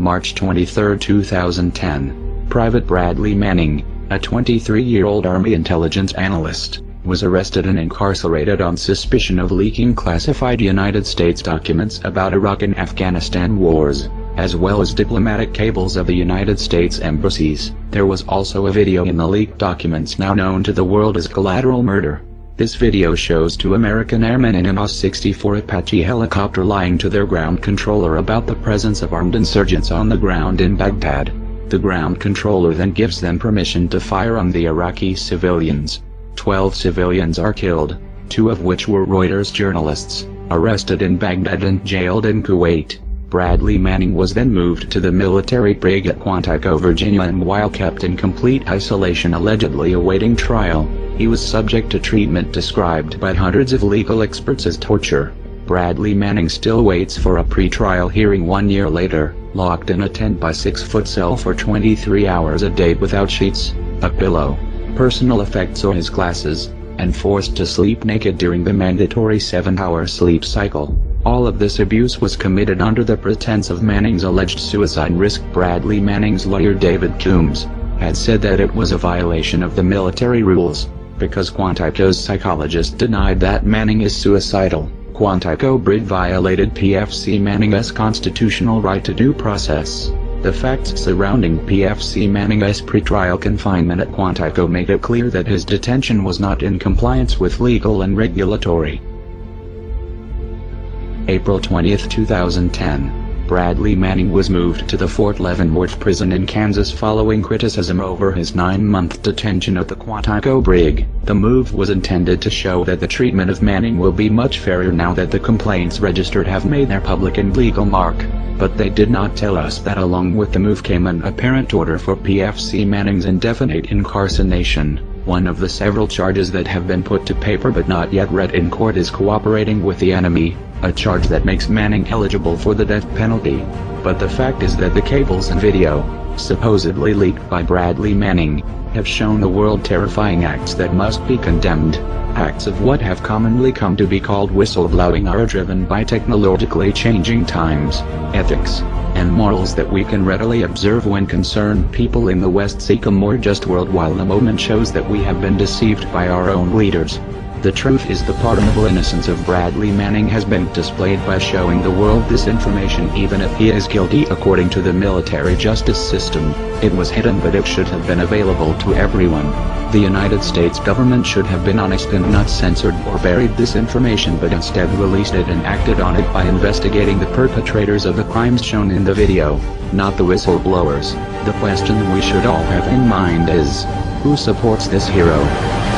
March 23, 2010. Private Bradley Manning, a 23-year-old Army intelligence analyst, was arrested and incarcerated on suspicion of leaking classified United States documents about Iraq and Afghanistan wars, as well as diplomatic cables of the United States embassies. There was also a video in the leaked documents now known to the world as collateral murder. This video shows two American airmen in an AH-64 Apache helicopter lying to their ground controller about the presence of armed insurgents on the ground in Baghdad. The ground controller then gives them permission to fire on the Iraqi civilians. 12 civilians are killed, 2 of which were Reuters journalists, arrested in Baghdad and jailed in Kuwait. Bradley Manning was then moved to the military brig at Quantico, Virginia, and while kept in complete isolation allegedly awaiting trial, he was subject to treatment described by hundreds of legal experts as torture. Bradley Manning still waits for a pre-trial hearing 1 year later, locked in a 10-by-6-foot cell for 23 hours a day without sheets, a pillow, personal effects or his glasses, and forced to sleep naked during the mandatory 7-hour sleep cycle. All of this abuse was committed under the pretense of Manning's alleged suicide risk. Bradley Manning's lawyer David Coombs had said that it was a violation of the military rules, because Quantico's psychologist denied that Manning is suicidal. Quantico brig violated PFC Manning's constitutional right to due process. The facts surrounding PFC Manning's pretrial confinement at Quantico made it clear that his detention was not in compliance with legal and regulatory. April 20, 2010. Bradley Manning was moved to the Fort Leavenworth prison in Kansas following criticism over his 9-month detention at the Quantico brig. The move was intended to show that the treatment of Manning will be much fairer now that the complaints registered have made their public and legal mark. But they did not tell us that along with the move came an apparent order for PFC Manning's indefinite incarceration. One of the several charges that have been put to paper but not yet read in court is cooperating with the enemy, a charge that makes Manning eligible for the death penalty. But the fact is that the cables and video, supposedly leaked by Bradley Manning, have shown the world terrifying acts that must be condemned. Acts of what have commonly come to be called whistleblowing are driven by technologically changing times, ethics, and morals that we can readily observe when concerned people in the West seek a more just world, while the moment shows that we have been deceived by our own leaders. The truth is the pardonable innocence of Bradley Manning has been displayed by showing the world this information even if he is guilty according to the military justice system. It was hidden, but it should have been available to everyone. The United States government should have been honest and not censored or buried this information, but instead released it and acted on it by investigating the perpetrators of the crimes shown in the video, not the whistleblowers. The question we should all have in mind is, who supports this hero?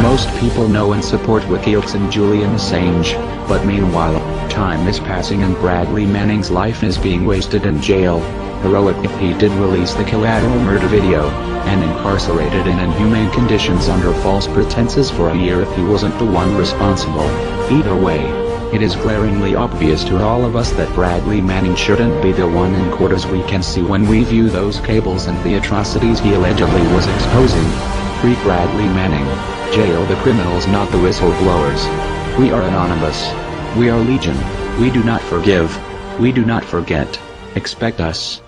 Most people know and support WikiLeaks and Julian Assange, but meanwhile, time is passing and Bradley Manning's life is being wasted in jail. Heroic if he did release the collateral murder video, and incarcerated in inhumane conditions under false pretenses for a year if he wasn't the one responsible. Either way, it is glaringly obvious to all of us that Bradley Manning shouldn't be the one in court, as we can see when we view those cables and the atrocities he allegedly was exposing. Free Bradley Manning. Jail the criminals, not the whistleblowers. We are anonymous. We are legion. We do not forgive. We do not forget. Expect us.